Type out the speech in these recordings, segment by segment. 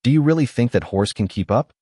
Do you really think that horse can keep up?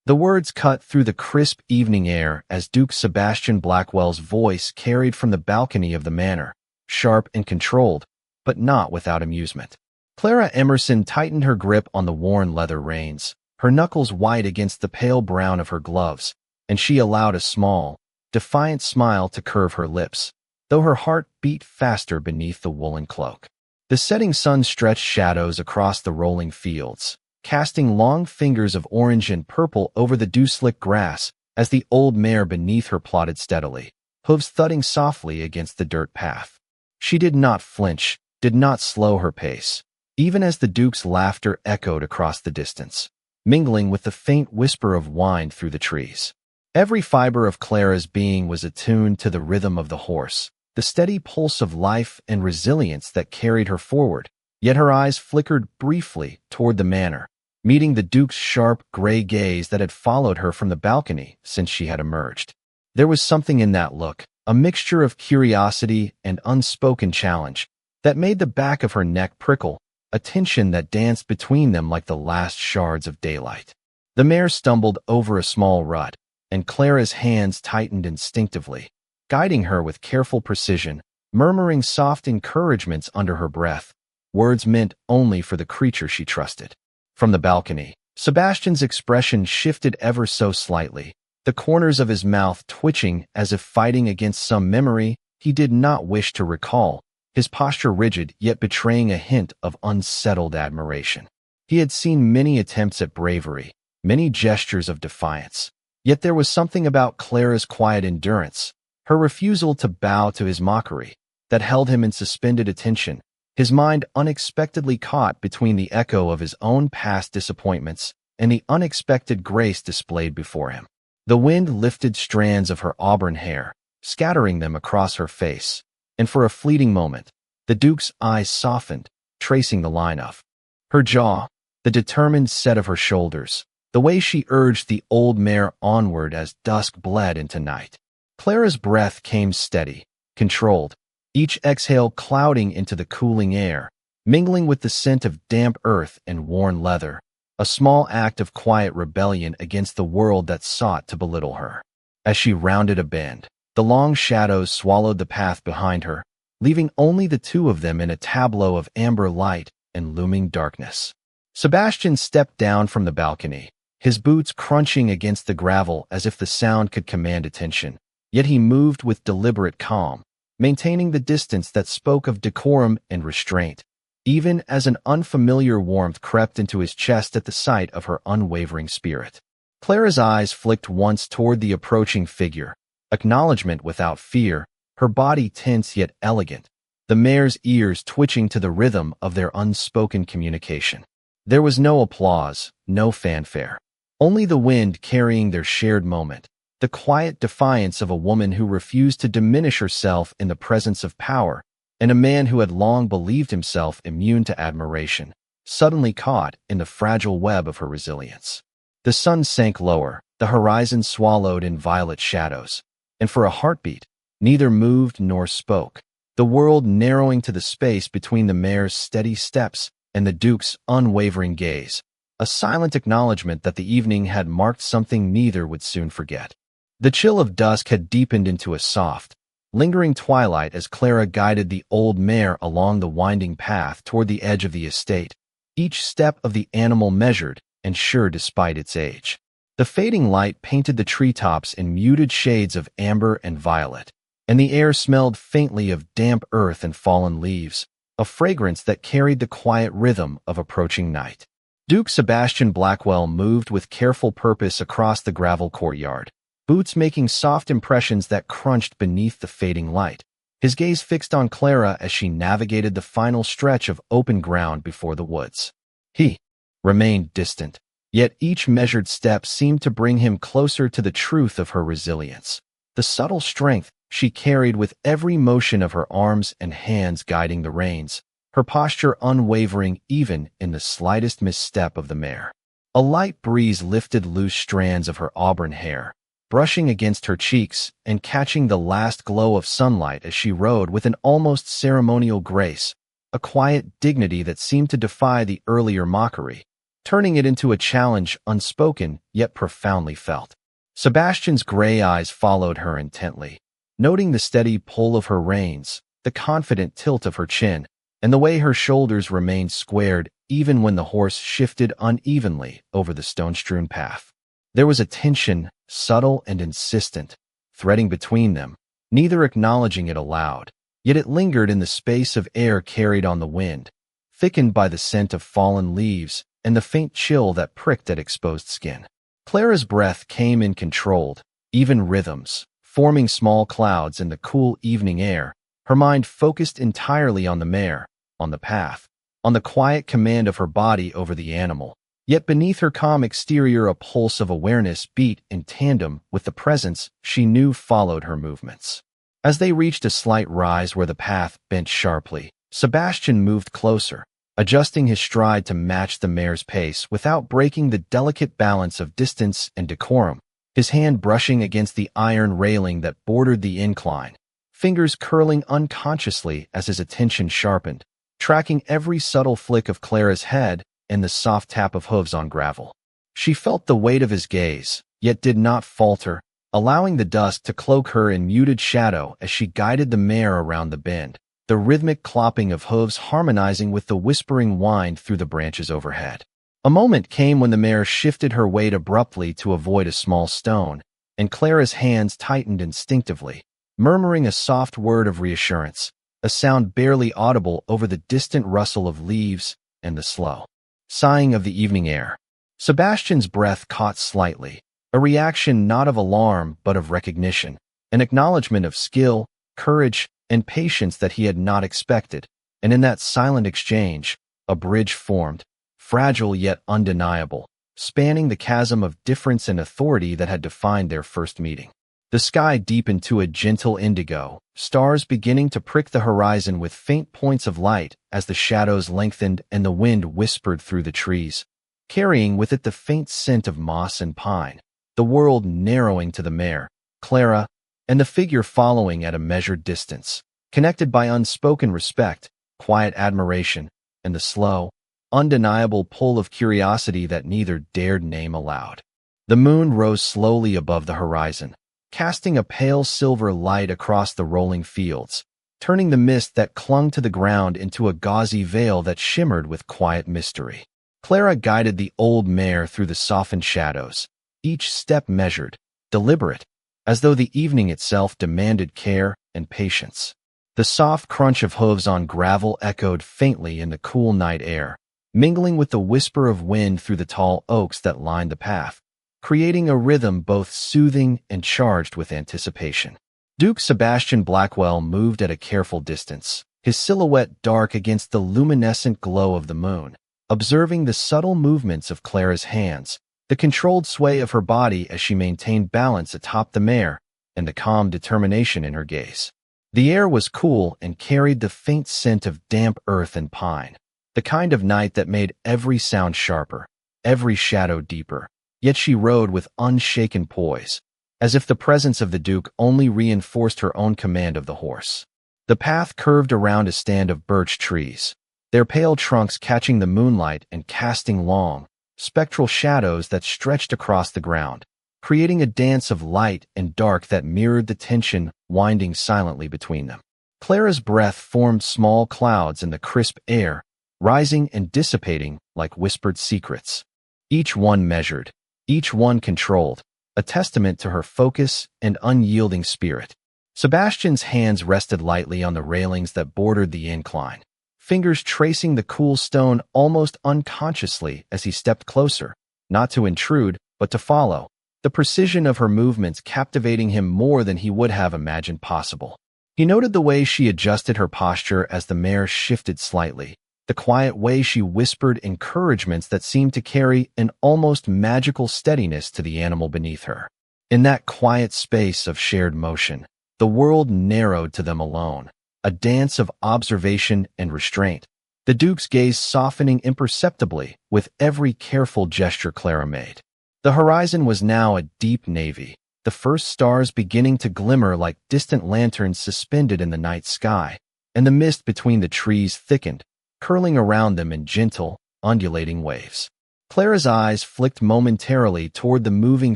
The words cut through the crisp evening air as Duke Sebastian Blackwell's voice carried from the balcony of the manor, sharp and controlled, but not without amusement. Clara Emerson tightened her grip on the worn leather reins, her knuckles white against the pale brown of her gloves, and she allowed a small, defiant smile to curve her lips, though her heart beat faster beneath the woolen cloak. The setting sun stretched shadows across the rolling fields, casting long fingers of orange and purple over the dew-slick grass as the old mare beneath her plodded steadily, hooves thudding softly against the dirt path. She did not flinch, did not slow her pace, even as the Duke's laughter echoed across the distance, mingling with the faint whisper of wine through the trees. Every fiber of Clara's being was attuned to the rhythm of the horse, the steady pulse of life and resilience that carried her forward, yet her eyes flickered briefly toward the manor, meeting the Duke's sharp, gray gaze that had followed her from the balcony since she had emerged. There was something in that look, a mixture of curiosity and unspoken challenge, that made the back of her neck prickle, a tension that danced between them like the last shards of daylight. The mare stumbled over a small rut, and Clara's hands tightened instinctively, guiding her with careful precision, murmuring soft encouragements under her breath, words meant only for the creature she trusted. From the balcony, Sebastian's expression shifted ever so slightly, the corners of his mouth twitching as if fighting against some memory he did not wish to recall, his posture rigid yet betraying a hint of unsettled admiration. He had seen many attempts at bravery, many gestures of defiance, yet there was something about Clara's quiet endurance, her refusal to bow to his mockery, that held him in suspended attention, his mind unexpectedly caught between the echo of his own past disappointments and the unexpected grace displayed before him. The wind lifted strands of her auburn hair, scattering them across her face, and for a fleeting moment, the Duke's eyes softened, tracing the line of her jaw, the determined set of her shoulders, the way she urged the old mare onward as dusk bled into night. Clara's breath came steady, controlled, each exhale clouding into the cooling air, mingling with the scent of damp earth and worn leather, a small act of quiet rebellion against the world that sought to belittle her. As she rounded a bend, the long shadows swallowed the path behind her, leaving only the two of them in a tableau of amber light and looming darkness. Sebastian stepped down from the balcony, his boots crunching against the gravel as if the sound could command attention, yet he moved with deliberate calm, maintaining the distance that spoke of decorum and restraint, even as an unfamiliar warmth crept into his chest at the sight of her unwavering spirit. Clara's eyes flicked once toward the approaching figure, acknowledgment without fear, her body tense yet elegant, the mare's ears twitching to the rhythm of their unspoken communication. There was no applause, no fanfare, only the wind carrying their shared moment, the quiet defiance of a woman who refused to diminish herself in the presence of power, and a man who had long believed himself immune to admiration, suddenly caught in the fragile web of her resilience. The sun sank lower, the horizon swallowed in violet shadows, and for a heartbeat, neither moved nor spoke, the world narrowing to the space between the mare's steady steps and the Duke's unwavering gaze, a silent acknowledgment that the evening had marked something neither would soon forget. The chill of dusk had deepened into a soft, lingering twilight as Clara guided the old mare along the winding path toward the edge of the estate, each step of the animal measured and sure despite its age. The fading light painted the treetops in muted shades of amber and violet, and the air smelled faintly of damp earth and fallen leaves, a fragrance that carried the quiet rhythm of approaching night. Duke Sebastian Blackwell moved with careful purpose across the gravel courtyard, boots making soft impressions that crunched beneath the fading light, his gaze fixed on Clara as she navigated the final stretch of open ground before the woods. He remained distant, yet each measured step seemed to bring him closer to the truth of her resilience, the subtle strength she carried with every motion of her arms and hands guiding the reins, her posture unwavering even in the slightest misstep of the mare. A light breeze lifted loose strands of her auburn hair, brushing against her cheeks and catching the last glow of sunlight as she rode with an almost ceremonial grace, a quiet dignity that seemed to defy the earlier mockery, turning it into a challenge unspoken yet profoundly felt. Sebastian's gray eyes followed her intently, noting the steady pull of her reins, the confident tilt of her chin, and the way her shoulders remained squared even when the horse shifted unevenly over the stone-strewn path. There was a tension, subtle and insistent, threading between them, neither acknowledging it aloud, yet it lingered in the space of air carried on the wind, thickened by the scent of fallen leaves and the faint chill that pricked at exposed skin. Clara's breath came in controlled, even rhythms, forming small clouds in the cool evening air, her mind focused entirely on the mare, on the path, on the quiet command of her body over the animal. Yet beneath her calm exterior a pulse of awareness beat in tandem with the presence she knew followed her movements. As they reached a slight rise where the path bent sharply, Sebastian moved closer, adjusting his stride to match the mare's pace without breaking the delicate balance of distance and decorum, his hand brushing against the iron railing that bordered the incline, fingers curling unconsciously as his attention sharpened, tracking every subtle flick of Clara's head and the soft tap of hooves on gravel. She felt the weight of his gaze, yet did not falter, allowing the dusk to cloak her in muted shadow as she guided the mare around the bend, the rhythmic clopping of hooves harmonizing with the whispering whine through the branches overhead. A moment came when the mare shifted her weight abruptly to avoid a small stone, and Clara's hands tightened instinctively, murmuring a soft word of reassurance, a sound barely audible over the distant rustle of leaves and the slow sighing of the evening air. Sebastian's breath caught slightly, a reaction not of alarm but of recognition, an acknowledgment of skill, courage, and patience that he had not expected, and in that silent exchange, a bridge formed, fragile yet undeniable, spanning the chasm of difference and authority that had defined their first meeting. The sky deepened to a gentle indigo, stars beginning to prick the horizon with faint points of light as the shadows lengthened and the wind whispered through the trees, carrying with it the faint scent of moss and pine, the world narrowing to the mare, Clara, and the figure following at a measured distance, connected by unspoken respect, quiet admiration, and the slow, undeniable pull of curiosity that neither dared name aloud. The moon rose slowly above the horizon, casting a pale silver light across the rolling fields, turning the mist that clung to the ground into a gauzy veil that shimmered with quiet mystery. Clara guided the old mare through the softened shadows, each step measured, deliberate, as though the evening itself demanded care and patience. The soft crunch of hooves on gravel echoed faintly in the cool night air, mingling with the whisper of wind through the tall oaks that lined the path, creating a rhythm both soothing and charged with anticipation. Duke Sebastian Blackwell moved at a careful distance, his silhouette dark against the luminescent glow of the moon, observing the subtle movements of Clara's hands, the controlled sway of her body as she maintained balance atop the mare, and the calm determination in her gaze. The air was cool and carried the faint scent of damp earth and pine, the kind of night that made every sound sharper, every shadow deeper. Yet she rode with unshaken poise, as if the presence of the Duke only reinforced her own command of the horse. The path curved around a stand of birch trees, their pale trunks catching the moonlight and casting long, spectral shadows that stretched across the ground, creating a dance of light and dark that mirrored the tension winding silently between them. Clara's breath formed small clouds in the crisp air, rising and dissipating like whispered secrets. Each one measured, each one controlled, a testament to her focus and unyielding spirit. Sebastian's hands rested lightly on the railings that bordered the incline, fingers tracing the cool stone almost unconsciously as he stepped closer, not to intrude, but to follow, the precision of her movements captivating him more than he would have imagined possible. He noted the way she adjusted her posture as the mare shifted slightly, the quiet way she whispered encouragements that seemed to carry an almost magical steadiness to the animal beneath her. In that quiet space of shared motion, the world narrowed to them alone, a dance of observation and restraint, the Duke's gaze softening imperceptibly with every careful gesture Clara made. The horizon was now a deep navy, the first stars beginning to glimmer like distant lanterns suspended in the night sky, and the mist between the trees thickened, curling around them in gentle, undulating waves. Clara's eyes flicked momentarily toward the moving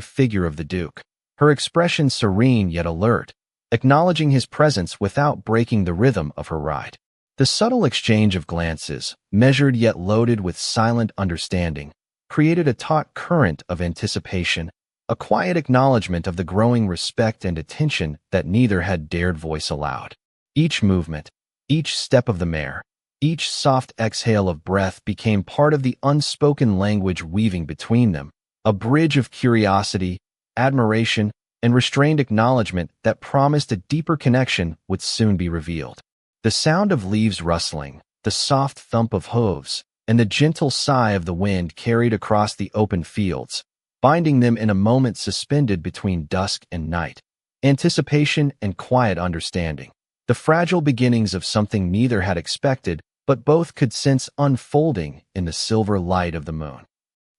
figure of the Duke, her expression serene yet alert, acknowledging his presence without breaking the rhythm of her ride. The subtle exchange of glances, measured yet loaded with silent understanding, created a taut current of anticipation, a quiet acknowledgment of the growing respect and attention that neither had dared voice aloud. Each movement, each step of the mare, each soft exhale of breath became part of the unspoken language weaving between them, a bridge of curiosity, admiration, and restrained acknowledgment that promised a deeper connection would soon be revealed. The sound of leaves rustling, the soft thump of hooves, and the gentle sigh of the wind carried across the open fields, binding them in a moment suspended between dusk and night. Anticipation and quiet understanding, the fragile beginnings of something neither had expected, but both could sense unfolding in the silver light of the moon.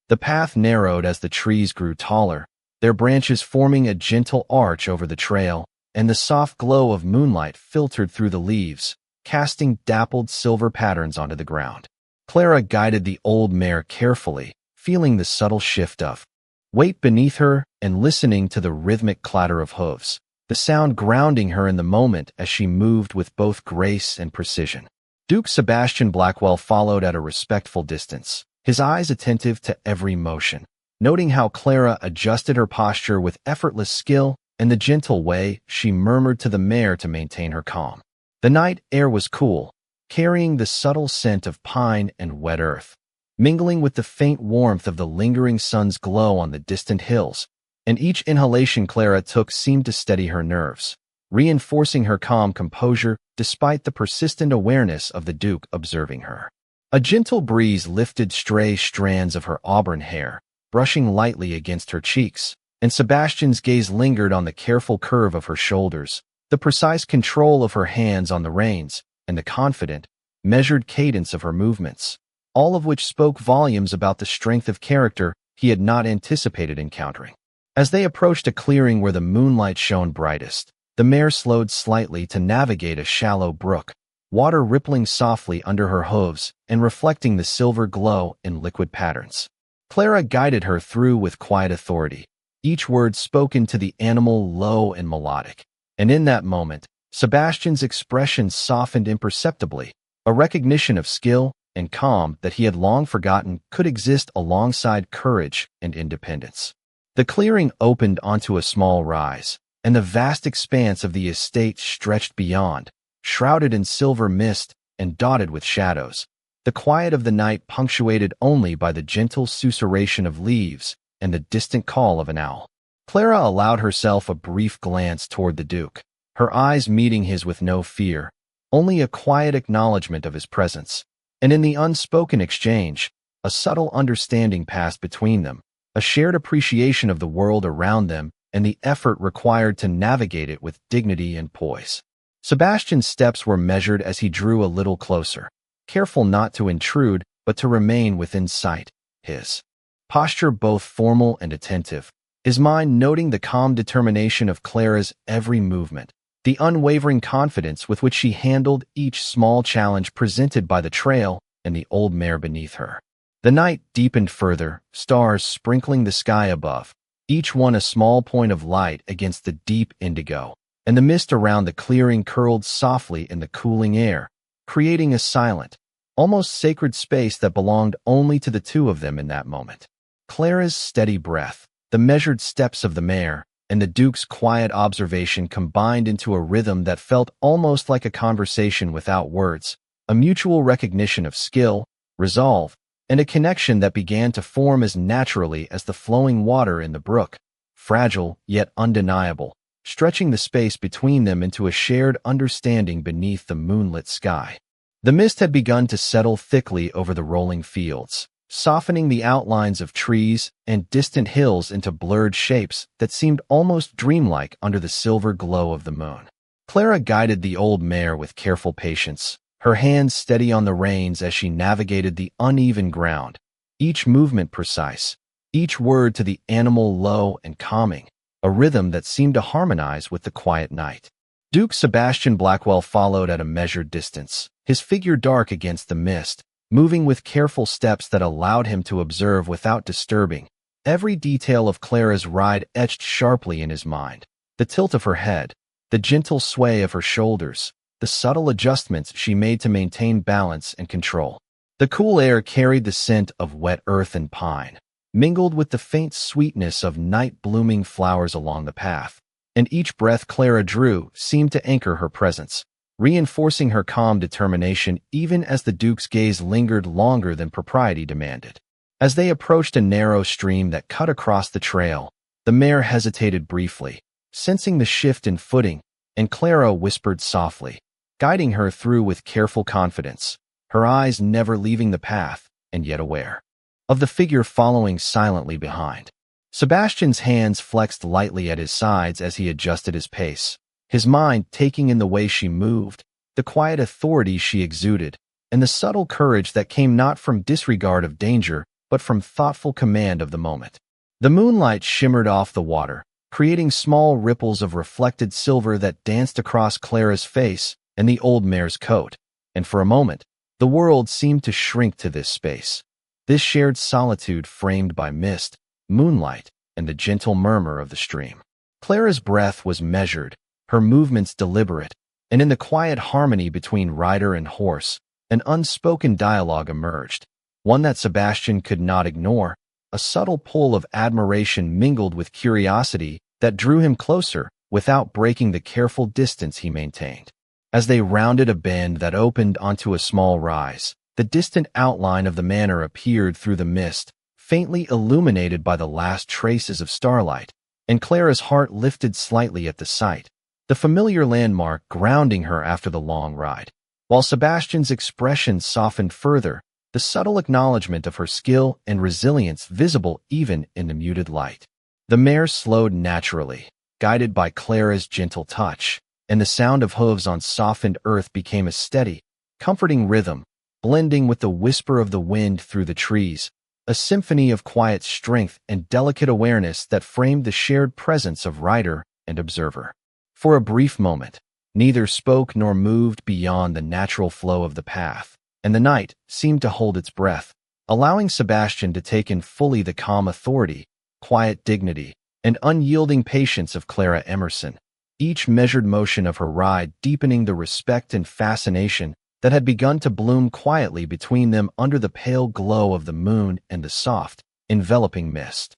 The path narrowed as the trees grew taller, their branches forming a gentle arch over the trail, and the soft glow of moonlight filtered through the leaves, casting dappled silver patterns onto the ground. Clara guided the old mare carefully, feeling the subtle shift of weight beneath her and listening to the rhythmic clatter of hooves, the sound grounding her in the moment as she moved with both grace and precision. Duke Sebastian Blackwell followed at a respectful distance, his eyes attentive to every motion, noting how Clara adjusted her posture with effortless skill and the gentle way she murmured to the mare to maintain her calm. The night air was cool, carrying the subtle scent of pine and wet earth, mingling with the faint warmth of the lingering sun's glow on the distant hills, and each inhalation Clara took seemed to steady her nerves, reinforcing her calm composure despite the persistent awareness of the Duke observing her. A gentle breeze lifted stray strands of her auburn hair, brushing lightly against her cheeks, and Sebastian's gaze lingered on the careful curve of her shoulders, the precise control of her hands on the reins, and the confident, measured cadence of her movements, all of which spoke volumes about the strength of character he had not anticipated encountering. As they approached a clearing where the moonlight shone brightest, the mare slowed slightly to navigate a shallow brook, water rippling softly under her hooves and reflecting the silver glow in liquid patterns. Clara guided her through with quiet authority, each word spoken to the animal low and melodic. And in that moment, Sebastian's expression softened imperceptibly, a recognition of skill and calm that he had long forgotten could exist alongside courage and independence. The clearing opened onto a small rise, and the vast expanse of the estate stretched beyond, shrouded in silver mist and dotted with shadows, the quiet of the night punctuated only by the gentle susurration of leaves and the distant call of an owl. Clara allowed herself a brief glance toward the Duke, her eyes meeting his with no fear, only a quiet acknowledgment of his presence. And in the unspoken exchange, a subtle understanding passed between them, a shared appreciation of the world around them and the effort required to navigate it with dignity and poise. Sebastian's steps were measured as he drew a little closer, careful not to intrude but to remain within sight, his posture both formal and attentive, his mind noting the calm determination of Clara's every movement, the unwavering confidence with which she handled each small challenge presented by the trail and the old mare beneath her. The night deepened further, stars sprinkling the sky above, each one a small point of light against the deep indigo, and the mist around the clearing curled softly in the cooling air, creating a silent, almost sacred space that belonged only to the two of them in that moment. Clara's steady breath, the measured steps of the mare, and the Duke's quiet observation combined into a rhythm that felt almost like a conversation without words, a mutual recognition of skill, resolve, and a connection that began to form as naturally as the flowing water in the brook, fragile yet undeniable, stretching the space between them into a shared understanding beneath the moonlit sky. The mist had begun to settle thickly over the rolling fields, softening the outlines of trees and distant hills into blurred shapes that seemed almost dreamlike under the silver glow of the moon. Clara guided the old mare with careful patience, her hands steady on the reins as she navigated the uneven ground, each movement precise, each word to the animal low and calming, a rhythm that seemed to harmonize with the quiet night. Duke Sebastian Blackwell followed at a measured distance, his figure dark against the mist, moving with careful steps that allowed him to observe without disturbing. Every detail of Clara's ride etched sharply in his mind. The tilt of her head, the gentle sway of her shoulders, the subtle adjustments she made to maintain balance and control. The cool air carried the scent of wet earth and pine, mingled with the faint sweetness of night-blooming flowers along the path, and each breath Clara drew seemed to anchor her presence, reinforcing her calm determination even as the Duke's gaze lingered longer than propriety demanded. As they approached a narrow stream that cut across the trail, the mare hesitated briefly, sensing the shift in footing, and Clara whispered softly, guiding her through with careful confidence, her eyes never leaving the path, and yet aware of the figure following silently behind. Sebastian's hands flexed lightly at his sides as he adjusted his pace, his mind taking in the way she moved, the quiet authority she exuded, and the subtle courage that came not from disregard of danger, but from thoughtful command of the moment. The moonlight shimmered off the water, creating small ripples of reflected silver that danced across Clara's face and the old mare's coat, and for a moment, the world seemed to shrink to this space. This shared solitude framed by mist, moonlight, and the gentle murmur of the stream. Clara's breath was measured, her movements deliberate, and in the quiet harmony between rider and horse, an unspoken dialogue emerged, one that Sebastian could not ignore, a subtle pull of admiration mingled with curiosity that drew him closer without breaking the careful distance he maintained. As they rounded a bend that opened onto a small rise, the distant outline of the manor appeared through the mist, faintly illuminated by the last traces of starlight, and Clara's heart lifted slightly at the sight, the familiar landmark grounding her after the long ride. While Sebastian's expression softened further, the subtle acknowledgment of her skill and resilience visible even in the muted light. The mare slowed naturally, guided by Clara's gentle touch, and the sound of hooves on softened earth became a steady, comforting rhythm, blending with the whisper of the wind through the trees, a symphony of quiet strength and delicate awareness that framed the shared presence of rider and observer. For a brief moment, neither spoke nor moved beyond the natural flow of the path, and the night seemed to hold its breath, allowing Sebastian to take in fully the calm authority, quiet dignity, and unyielding patience of Clara Emerson, each measured motion of her ride deepening the respect and fascination that had begun to bloom quietly between them under the pale glow of the moon and the soft, enveloping mist.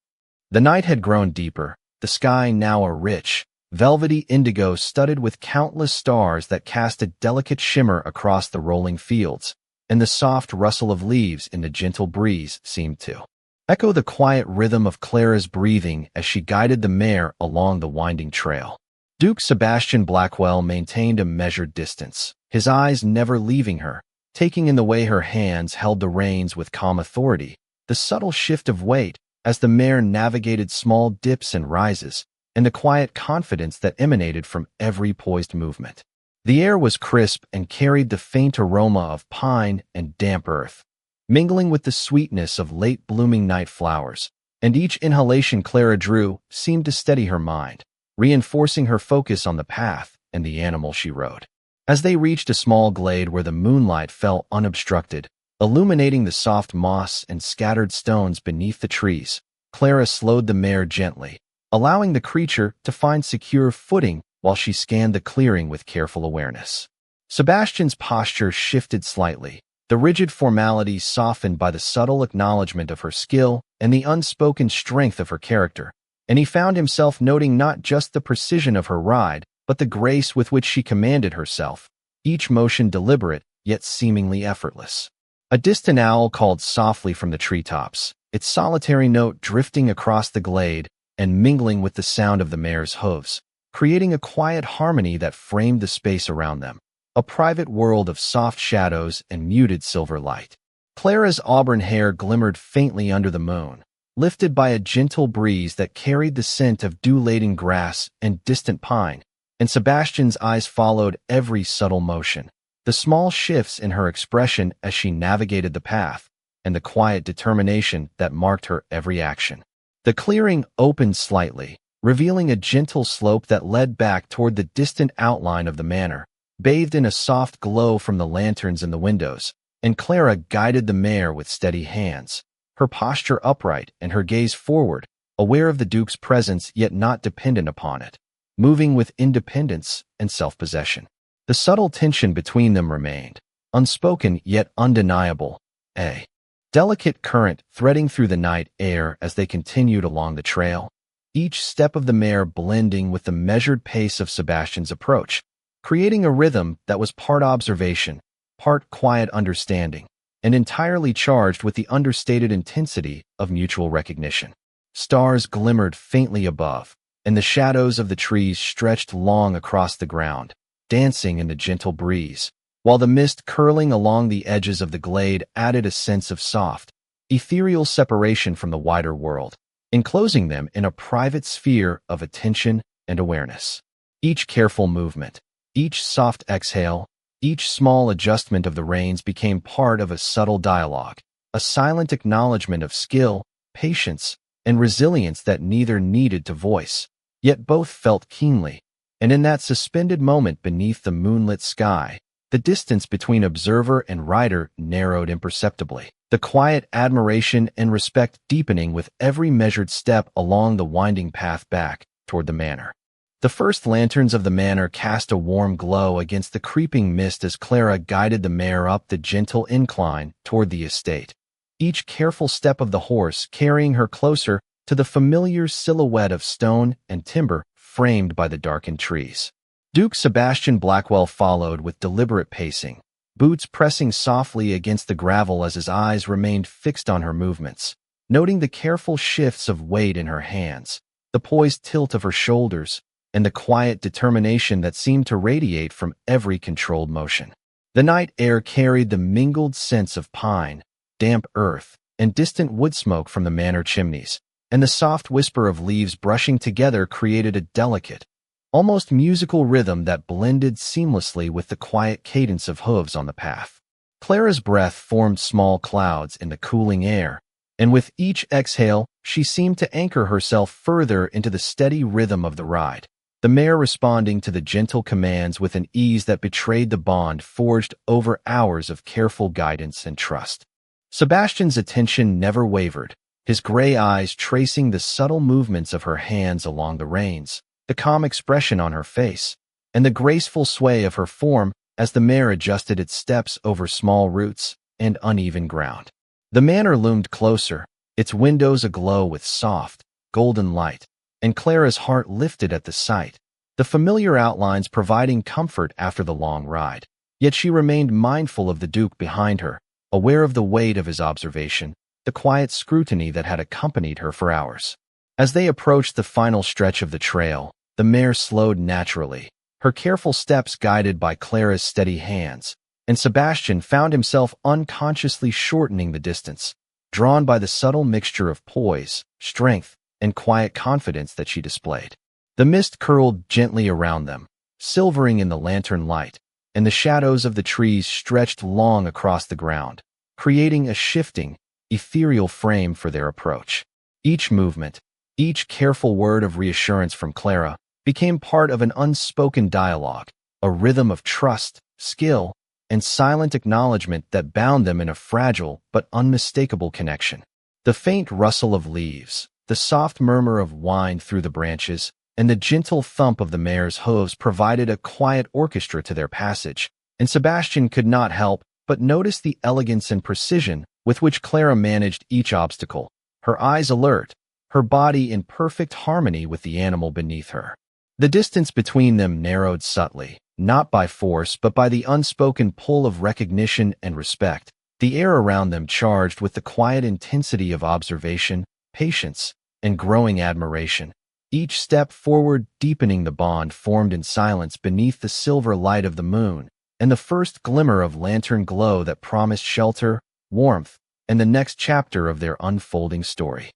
The night had grown deeper, the sky now a rich, velvety indigo studded with countless stars that cast a delicate shimmer across the rolling fields, and the soft rustle of leaves in the gentle breeze seemed to echo the quiet rhythm of Clara's breathing as she guided the mare along the winding trail. Duke Sebastian Blackwell maintained a measured distance, his eyes never leaving her, taking in the way her hands held the reins with calm authority, the subtle shift of weight as the mare navigated small dips and rises, and the quiet confidence that emanated from every poised movement. The air was crisp and carried the faint aroma of pine and damp earth, mingling with the sweetness of late-blooming night flowers, and each inhalation Clara drew seemed to steady her mind, reinforcing her focus on the path and the animal she rode. As they reached a small glade where the moonlight fell unobstructed, illuminating the soft moss and scattered stones beneath the trees, Clara slowed the mare gently, allowing the creature to find secure footing while she scanned the clearing with careful awareness. Sebastian's posture shifted slightly, the rigid formality softened by the subtle acknowledgment of her skill and the unspoken strength of her character, and he found himself noting not just the precision of her ride, but the grace with which she commanded herself, each motion deliberate, yet seemingly effortless. A distant owl called softly from the treetops, its solitary note drifting across the glade and mingling with the sound of the mare's hooves, creating a quiet harmony that framed the space around them, a private world of soft shadows and muted silver light. Clara's auburn hair glimmered faintly under the moon, lifted by a gentle breeze that carried the scent of dew-laden grass and distant pine, and Sebastian's eyes followed every subtle motion, the small shifts in her expression as she navigated the path, and the quiet determination that marked her every action. The clearing opened slightly, revealing a gentle slope that led back toward the distant outline of the manor, bathed in a soft glow from the lanterns in the windows, and Clara guided the mare with steady hands, her posture upright and her gaze forward, aware of the Duke's presence yet not dependent upon it, moving with independence and self-possession. The subtle tension between them remained, unspoken yet undeniable, a delicate current threading through the night air as they continued along the trail, each step of the mare blending with the measured pace of Sebastian's approach, creating a rhythm that was part observation, part quiet understanding, and entirely charged with the understated intensity of mutual recognition. Stars glimmered faintly above, and the shadows of the trees stretched long across the ground, dancing in the gentle breeze, while the mist curling along the edges of the glade added a sense of soft, ethereal separation from the wider world, enclosing them in a private sphere of attention and awareness. Each careful movement, each soft exhale, each small adjustment of the reins became part of a subtle dialogue, a silent acknowledgment of skill, patience, and resilience that neither needed to voice, yet both felt keenly. And in that suspended moment beneath the moonlit sky, the distance between observer and rider narrowed imperceptibly, the quiet admiration and respect deepening with every measured step along the winding path back toward the manor. The first lanterns of the manor cast a warm glow against the creeping mist as Clara guided the mare up the gentle incline toward the estate, each careful step of the horse carrying her closer to the familiar silhouette of stone and timber framed by the darkened trees. Duke Sebastian Blackwell followed with deliberate pacing, boots pressing softly against the gravel as his eyes remained fixed on her movements, noting the careful shifts of weight in her hands, the poised tilt of her shoulders, and the quiet determination that seemed to radiate from every controlled motion. The night air carried the mingled scents of pine, damp earth, and distant wood smoke from the manor chimneys, and the soft whisper of leaves brushing together created a delicate, almost musical rhythm that blended seamlessly with the quiet cadence of hooves on the path. Clara's breath formed small clouds in the cooling air, and with each exhale, she seemed to anchor herself further into the steady rhythm of the ride, the mare responding to the gentle commands with an ease that betrayed the bond forged over hours of careful guidance and trust. Sebastian's attention never wavered, his gray eyes tracing the subtle movements of her hands along the reins, the calm expression on her face, and the graceful sway of her form as the mare adjusted its steps over small roots and uneven ground. The manor loomed closer, its windows aglow with soft, golden light, and Clara's heart lifted at the sight, the familiar outlines providing comfort after the long ride. Yet she remained mindful of the Duke behind her, aware of the weight of his observation, the quiet scrutiny that had accompanied her for hours. As they approached the final stretch of the trail, the mare slowed naturally, her careful steps guided by Clara's steady hands, and Sebastian found himself unconsciously shortening the distance, drawn by the subtle mixture of poise, strength, and quiet confidence that she displayed. The mist curled gently around them, silvering in the lantern light, and the shadows of the trees stretched long across the ground, creating a shifting, ethereal frame for their approach. Each movement, each careful word of reassurance from Clara, became part of an unspoken dialogue, a rhythm of trust, skill, and silent acknowledgment that bound them in a fragile but unmistakable connection. The faint rustle of leaves, the soft murmur of wind through the branches, and the gentle thump of the mare's hooves provided a quiet orchestra to their passage, and Sebastian could not help but notice the elegance and precision with which Clara managed each obstacle, her eyes alert, her body in perfect harmony with the animal beneath her. The distance between them narrowed subtly, not by force but by the unspoken pull of recognition and respect, the air around them charged with the quiet intensity of observation, patience, and growing admiration, each step forward deepening the bond formed in silence beneath the silver light of the moon, and the first glimmer of lantern glow that promised shelter, warmth, and the next chapter of their unfolding story.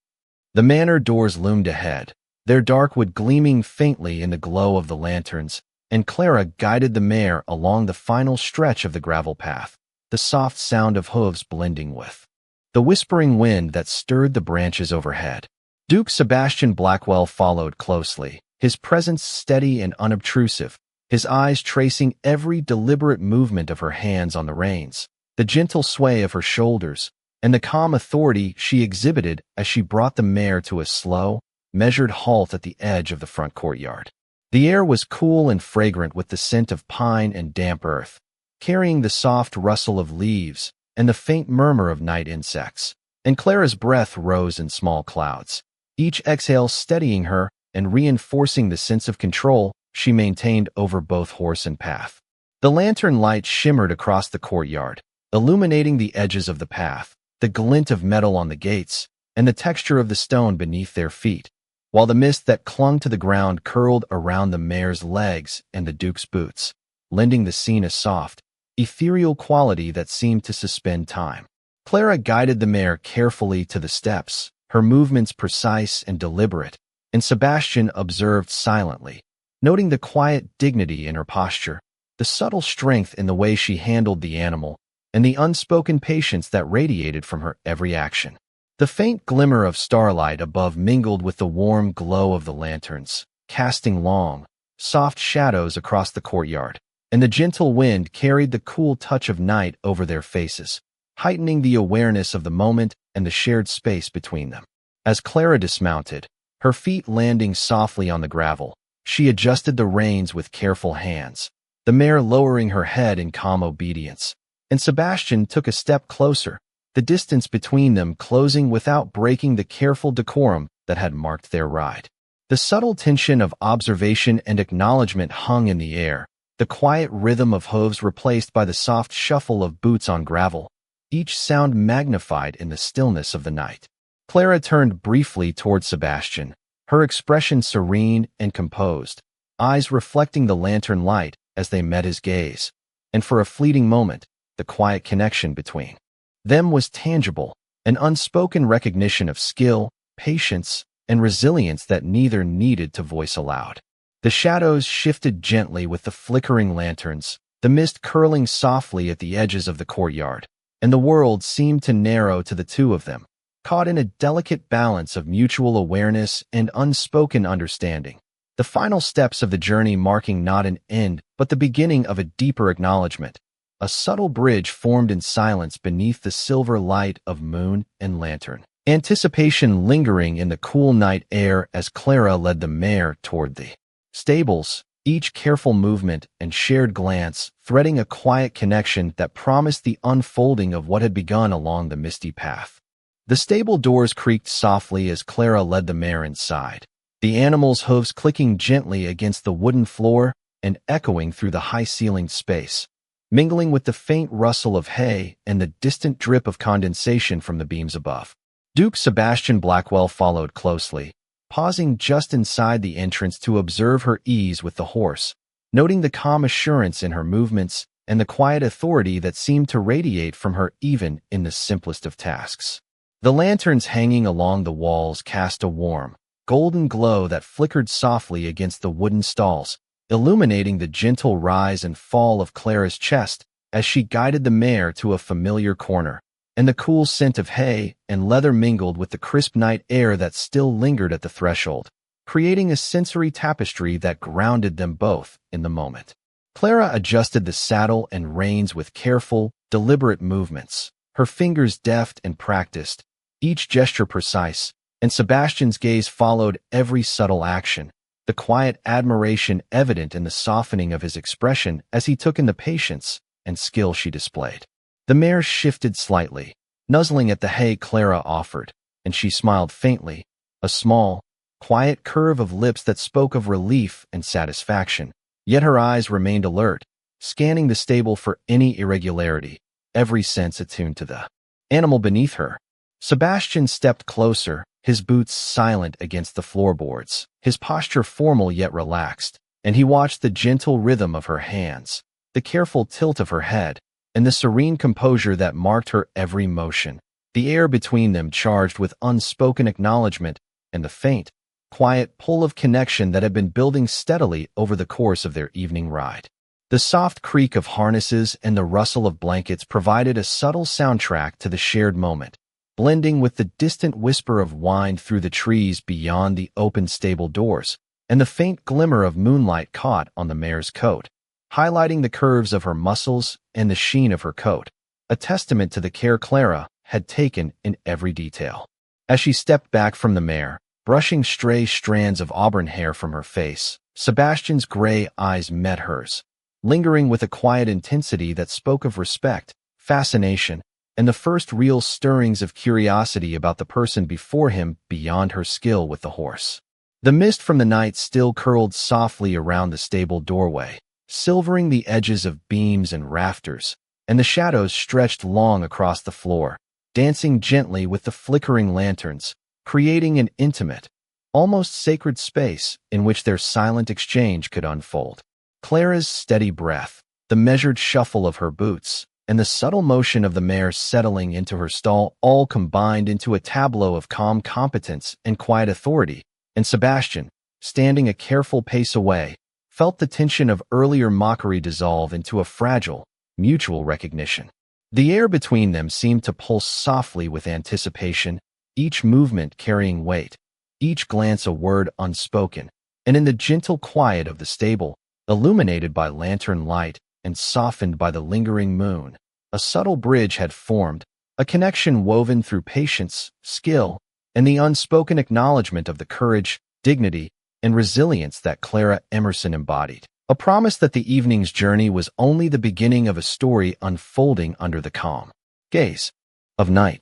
The manor doors loomed ahead, their dark wood gleaming faintly in the glow of the lanterns, and Clara guided the mare along the final stretch of the gravel path, the soft sound of hooves blending with the whispering wind that stirred the branches overhead. Duke Sebastian Blackwell followed closely, his presence steady and unobtrusive, his eyes tracing every deliberate movement of her hands on the reins, the gentle sway of her shoulders, and the calm authority she exhibited as she brought the mare to a slow, measured halt at the edge of the front courtyard. The air was cool and fragrant with the scent of pine and damp earth, carrying the soft rustle of leaves and the faint murmur of night insects. And Clara's breath rose in small clouds, each exhale steadying her and reinforcing the sense of control she maintained over both horse and path. The lantern light shimmered across the courtyard, illuminating the edges of the path, the glint of metal on the gates, and the texture of the stone beneath their feet, while the mist that clung to the ground curled around the mare's legs and the Duke's boots, lending the scene a soft, ethereal quality that seemed to suspend time. Clara guided the mare carefully to the steps, her movements precise and deliberate, and Sebastian observed silently, noting the quiet dignity in her posture, the subtle strength in the way she handled the animal, and the unspoken patience that radiated from her every action. The faint glimmer of starlight above mingled with the warm glow of the lanterns, casting long, soft shadows across the courtyard, and the gentle wind carried the cool touch of night over their faces, heightening the awareness of the moment and the shared space between them. As Clara dismounted, her feet landing softly on the gravel, she adjusted the reins with careful hands, the mare lowering her head in calm obedience, and Sebastian took a step closer, the distance between them closing without breaking the careful decorum that had marked their ride. The subtle tension of observation and acknowledgment hung in the air, the quiet rhythm of hooves replaced by the soft shuffle of boots on gravel, each sound magnified in the stillness of the night. Clara turned briefly toward Sebastian, her expression serene and composed, eyes reflecting the lantern light as they met his gaze, and for a fleeting moment, the quiet connection between them was tangible, an unspoken recognition of skill, patience, and resilience that neither needed to voice aloud. The shadows shifted gently with the flickering lanterns, the mist curling softly at the edges of the courtyard, and the world seemed to narrow to the two of them, caught in a delicate balance of mutual awareness and unspoken understanding. The final steps of the journey marking not an end, but the beginning of a deeper acknowledgment. A subtle bridge formed in silence beneath the silver light of moon and lantern. Anticipation lingering in the cool night air as Clara led the mare toward the stables, each careful movement and shared glance threading a quiet connection that promised the unfolding of what had begun along the misty path. The stable doors creaked softly as Clara led the mare inside, the animal's hooves clicking gently against the wooden floor and echoing through the high-ceilinged space, mingling with the faint rustle of hay and the distant drip of condensation from the beams above. Duke Sebastian Blackwell followed closely, pausing just inside the entrance to observe her ease with the horse, noting the calm assurance in her movements and the quiet authority that seemed to radiate from her even in the simplest of tasks. The lanterns hanging along the walls cast a warm, golden glow that flickered softly against the wooden stalls, illuminating the gentle rise and fall of Clara's chest as she guided the mare to a familiar corner, and the cool scent of hay and leather mingled with the crisp night air that still lingered at the threshold, creating a sensory tapestry that grounded them both in the moment. Clara adjusted the saddle and reins with careful, deliberate movements, her fingers deft and practiced, each gesture precise, and Sebastian's gaze followed every subtle action, the quiet admiration evident in the softening of his expression as he took in the patience and skill she displayed. The mare shifted slightly, nuzzling at the hay Clara offered, and she smiled faintly, a small, quiet curve of lips that spoke of relief and satisfaction, yet her eyes remained alert, scanning the stable for any irregularity, every sense attuned to the animal beneath her. Sebastian stepped closer, his boots silent against the floorboards, his posture formal yet relaxed, and he watched the gentle rhythm of her hands, the careful tilt of her head, and the serene composure that marked her every motion, the air between them charged with unspoken acknowledgment and the faint, quiet pull of connection that had been building steadily over the course of their evening ride. The soft creak of harnesses and the rustle of blankets provided a subtle soundtrack to the shared moment, blending with the distant whisper of wind through the trees beyond the open stable doors, and the faint glimmer of moonlight caught on the mare's coat, highlighting the curves of her muscles and the sheen of her coat. a testament to the care Clara had taken in every detail. As she stepped back from the mare, brushing stray strands of auburn hair from her face, Sebastian's gray eyes met hers, lingering with a quiet intensity that spoke of respect, fascination, and the first real stirrings of curiosity about the person before him beyond her skill with the horse. The mist from the night still curled softly around the stable doorway, silvering the edges of beams and rafters, and the shadows stretched long across the floor, dancing gently with the flickering lanterns, creating an intimate, almost sacred space in which their silent exchange could unfold. Clara's steady breath, the measured shuffle of her boots, and the subtle motion of the mare settling into her stall all combined into a tableau of calm competence and quiet authority, and Sebastian, standing a careful pace away, felt the tension of earlier mockery dissolve into a fragile, mutual recognition. The air between them seemed to pulse softly with anticipation, each movement carrying weight, each glance a word unspoken, and in the gentle quiet of the stable, illuminated by lantern light and softened by the lingering moon, a subtle bridge had formed, a connection woven through patience, skill, and the unspoken acknowledgment of the courage, dignity, and resilience that Clara Emerson embodied. A promise that the evening's journey was only the beginning of a story unfolding under the calm gaze of night.